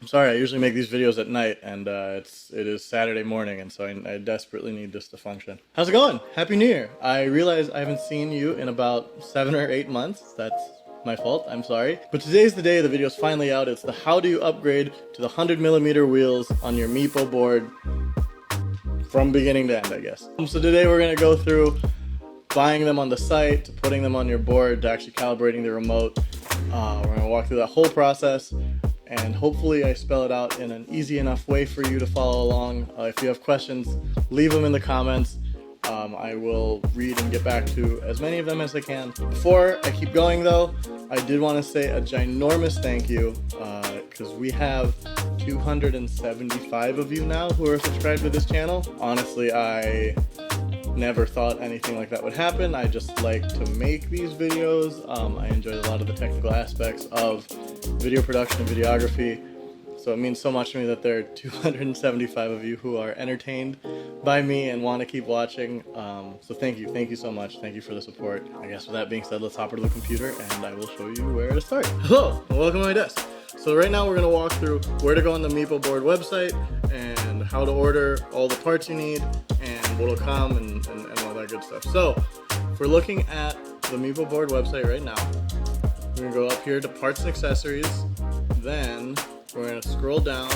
I'm sorry, I usually make these videos at night, and it is Saturday morning, and so I desperately need this to function. How's it going? Happy New Year! I realize I haven't seen you in about 7 or 8 months. That's my fault, I'm sorry. But today's the day, the video's finally out. It's the how do you upgrade to the 100mm wheels on your Meepo board from beginning to end, I guess. So today we're gonna go through buying them on the site, to putting them on your board, to actually calibrating the remote. We're gonna walk through that whole process, and hopefully I spell it out in an easy enough way for you to follow along. If you have questions, leave them in the comments. I will read and get back to as many of them as I can. Before I keep going though, I did want to say a ginormous thank you, because we have 275 of you now who are subscribed to this channel. Honestly, I never thought anything like that would happen. I just like to make these videos. I enjoy a lot of the technical aspects of video production and videography. So it means so much to me that there are 275 of you who are entertained by me and want to keep watching. So thank you so much. Thank you for the support. I guess with that being said, let's hop over to the computer and I will show you where to start. Hello, and welcome to my desk. So right now we're going to walk through where to go on the Meepo board website and how to order all the parts you need and what'll come and all that good stuff. So if we're looking at the Meepo board website right now, we're going to go up here to parts and accessories. Then we're going to scroll down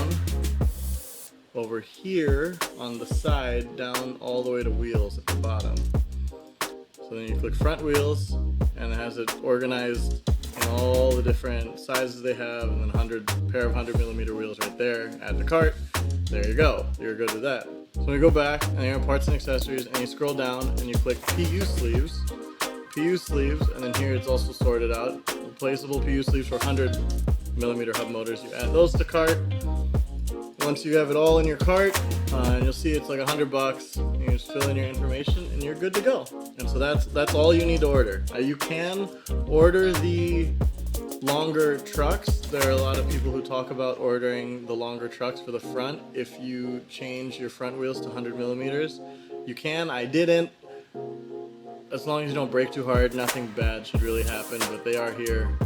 over here on the side, down all the way to wheels at the bottom. So then you click front wheels, and it has it organized in all the different sizes they have, and then pair of 100mm wheels right there. Add to cart. There you go. You're good with that. So we go back, and you're in parts and accessories, and you scroll down, and you click PU sleeves. PU sleeves, and then here it's also sorted out. Replaceable PU sleeves for 100mm hub motors. You add those to cart. Once you have it all in your cart, and you'll see it's like $100. You just fill in your information, and you're good to go. And so that's all you need to order. You can order the longer trucks. There are a lot of people who talk about ordering the longer trucks for the front. If you change your front wheels to 100mm, you can. I didn't. As long as you don't brake too hard, nothing bad should really happen, but they are here.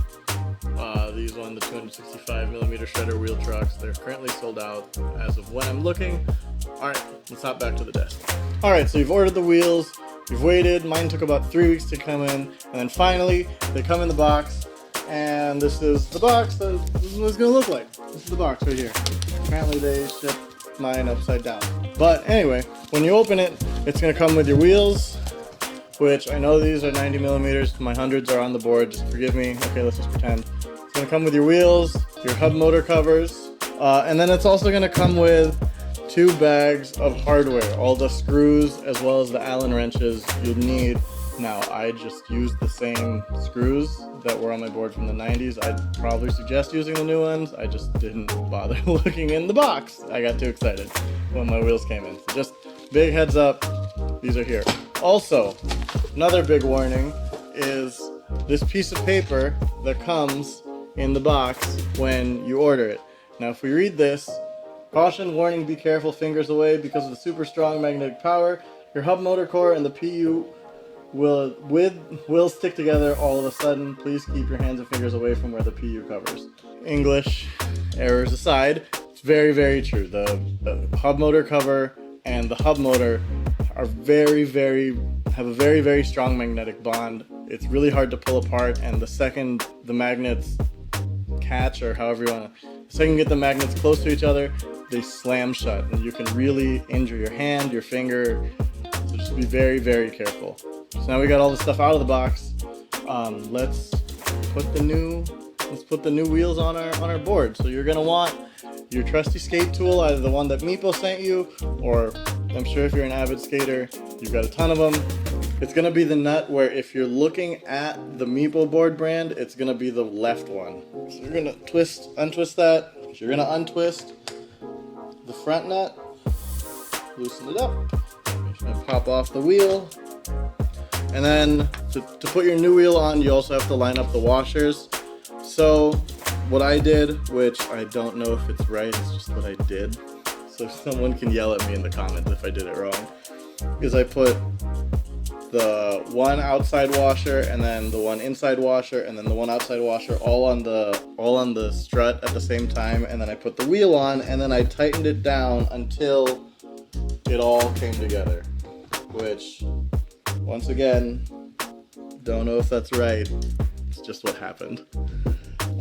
These the 265mm shredder wheel trucks. They're currently sold out as of when I'm looking. Alright, let's hop back to the desk. Alright, so you've ordered the wheels, you've waited. Mine took about 3 weeks to come in, and then finally they come in the box, and this is the box. This is what it's going to look like. This is the box right here. Apparently they shipped mine upside down. But anyway, when you open it, it's going to come with your wheels, which I know these are 90mm. My hundreds are on the board, just forgive me. Okay, let's just pretend. It's going to come with your wheels, your hub motor covers, and then it's also going to come with 2 bags of hardware, all the screws as well as the Allen wrenches you'll need. Now, I just used the same screws that were on my board from the 90s. I'd probably suggest using the new ones. I just didn't bother looking in the box. I got too excited when my wheels came in. So just big heads up, these are here. Also, another big warning is this piece of paper that comes in the box when you order it. Now if we read this, caution, warning, be careful, fingers away because of the super strong magnetic power. Your hub motor core and the PU will stick together all of a sudden. Please keep your hands and fingers away from where the PU covers. English errors aside, it's very, very true. The hub motor cover and the hub motor are have a very, very strong magnetic bond. It's really hard to pull apart, and the second the magnets catch, or however you want to, the second you get the magnets close to each other, they slam shut, and you can really injure your hand, your finger. So just be very, very careful. So now we got all the stuff out of the box. Let's put the new wheels on our board. So you're gonna want your trusty skate tool, either the one that Meepo sent you, or I'm sure if you're an avid skater, you've got a ton of them. It's gonna be the nut where if you're looking at the Meepo board brand, it's gonna be the left one. So you're gonna untwist that. You're gonna untwist the front nut, loosen it up. You're gonna pop off the wheel. And then to put your new wheel on, you also have to line up the washers. So what I did, which I don't know if it's right, it's just what I did, so someone can yell at me in the comments if I did it wrong, is I put the one outside washer and then the one inside washer and then the one outside washer all on the strut at the same time, and then I put the wheel on and then I tightened it down until it all came together, which once again, don't know if that's right. It's just what happened.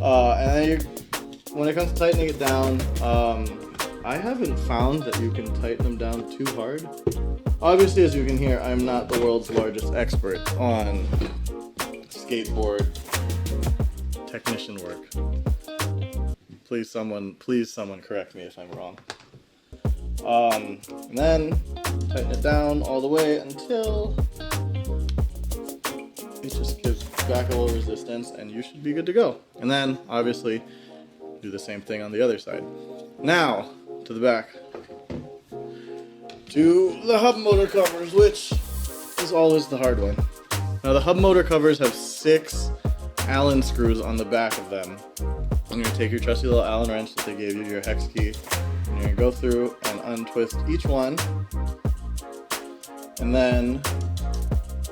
And then when it comes to tightening it down, I haven't found that you can tighten them down too hard. Obviously, as you can hear, I'm not the world's largest expert on skateboard technician work. Please someone correct me if I'm wrong. And then tighten it down all the way until it just gives back a little resistance and you should be good to go. And then obviously do the same thing on the other side. Now to the back, to the hub motor covers, which is always the hard one. Now the hub motor covers have 6 Allen screws on the back of them. You're going to take your trusty little Allen wrench that they gave you, your hex key, and you're going to go through and untwist each one. And then,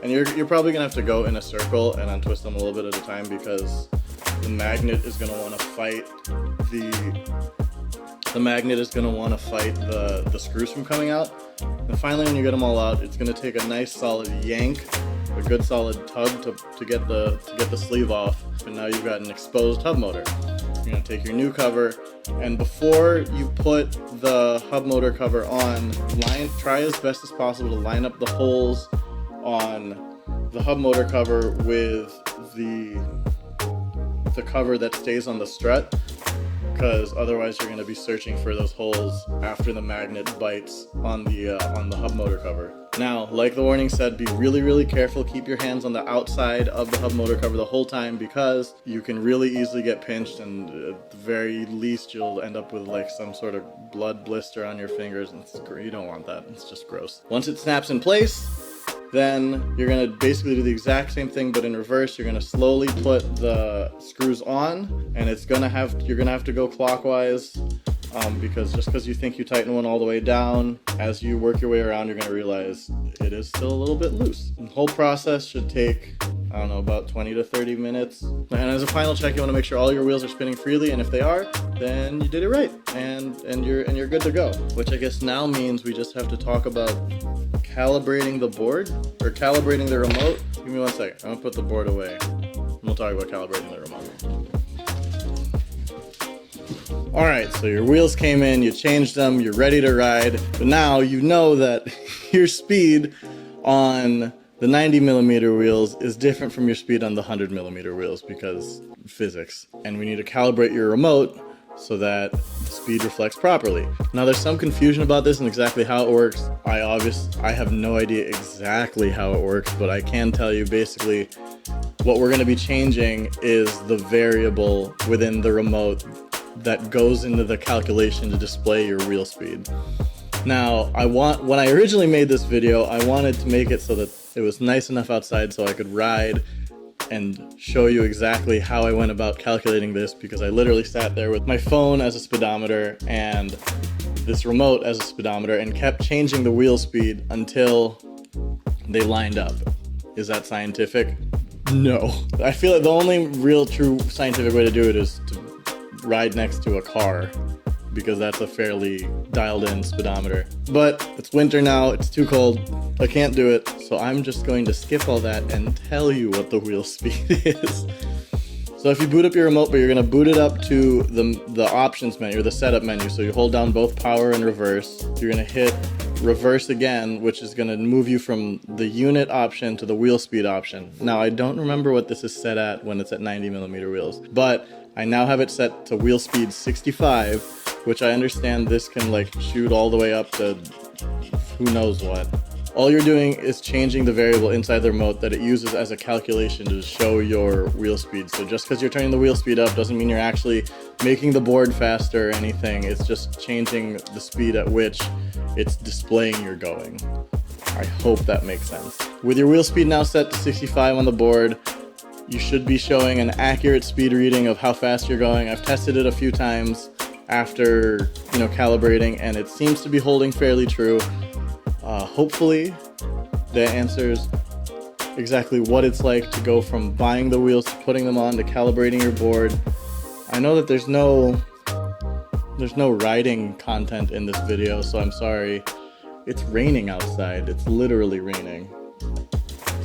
you're probably going to have to go in a circle and untwist them a little bit at a time because the magnet is going to want to fight the screws from coming out. And finally, when you get them all out, it's going to take a nice solid yank, a good solid tug to get the sleeve off. And now you've got an exposed hub motor. You're going to take your new cover, and before you put the hub motor cover on, try as best as possible to line up the holes on the hub motor cover with the cover that stays on the strut, because otherwise you're going to be searching for those holes after the magnet bites on the hub motor cover. Now, like the warning said, be really, really careful. Keep your hands on the outside of the hub motor cover the whole time because you can really easily get pinched, and at the very least you'll end up with like some sort of blood blister on your fingers, and you don't want that. It's just gross. Once it snaps in place, then you're going to basically do the exact same thing but in reverse. You're going to slowly put the screws on, and you're going to have to go clockwise because just because you think you tighten one all the way down, as you work your way around you're going to realize it is still a little bit loose. The whole process should take, I don't know, about 20 to 30 minutes. And as a final check, you want to make sure all your wheels are spinning freely, and if they are, then you did it right, and you're good to go. Which I guess now means we just have to talk about calibrating the board, or calibrating the remote. Give me 1 second. I'm gonna put the board away, and we'll talk about calibrating the remote. Alright, so your wheels came in, you changed them, you're ready to ride, but now you know that your speed on the 90mm wheels is different from your speed on the 100mm wheels because physics. And we need to calibrate your remote so that the speed reflects properly. Now there's some confusion about this and exactly how it works. I have no idea exactly how it works, but I can tell you basically what we're going to be changing is the variable within the remote that goes into the calculation to display your wheel speed. Now, when I originally made this video, I wanted to make it so that it was nice enough outside so I could ride and show you exactly how I went about calculating this, because I literally sat there with my phone as a speedometer and this remote as a speedometer and kept changing the wheel speed until they lined up. Is that scientific? No. I feel like the only real true scientific way to do it is to ride next to a car, because that's a fairly dialed in speedometer. But it's winter now, it's too cold, I can't do it, so I'm just going to skip all that and tell you what the wheel speed is. So if you boot up your remote, but you're going to boot it up to the options menu, or the setup menu, so you hold down both power and reverse, you're going to hit reverse again, which is going to move you from the unit option to the wheel speed option. Now I don't remember what this is set at when it's at 90mm wheels, but I now have it set to wheel speed 65, which I understand this can like shoot all the way up to who knows what. All you're doing is changing the variable inside the remote that it uses as a calculation to show your wheel speed. So just because you're turning the wheel speed up doesn't mean you're actually making the board faster or anything. It's just changing the speed at which it's displaying you're going. I hope that makes sense. With your wheel speed now set to 65 on the board, you should be showing an accurate speed reading of how fast you're going. I've tested it a few times after, calibrating, and it seems to be holding fairly true. Hopefully that answers exactly what it's like to go from buying the wheels to putting them on to calibrating your board. I know that there's no riding content in this video, so I'm sorry. It's raining outside. It's literally raining.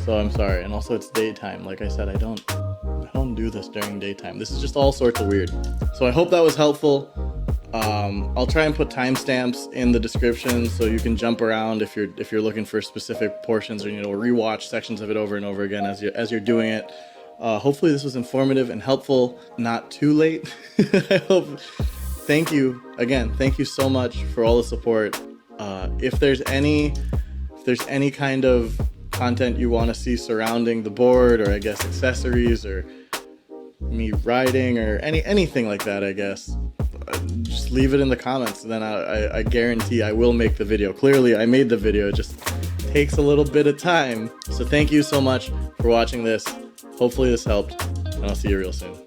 So I'm sorry. And also it's daytime. Like I said, I don't do this during daytime. This is just all sorts of weird. So I hope that was helpful. I'll try and put timestamps in the description so you can jump around if you're looking for specific portions, or rewatch sections of it over and over again as you're doing it. Hopefully this was informative and helpful. Not too late. I hope. Thank you again. Thank you so much for all the support. If there's any kind of content you want to see surrounding the board, or I guess accessories, or me riding, or anything like that, I guess, just leave it in the comments. Then I guarantee I will make the video. Clearly I made the video, it just takes a little bit of time. So thank you so much for watching this. Hopefully this helped, and I'll see you real soon.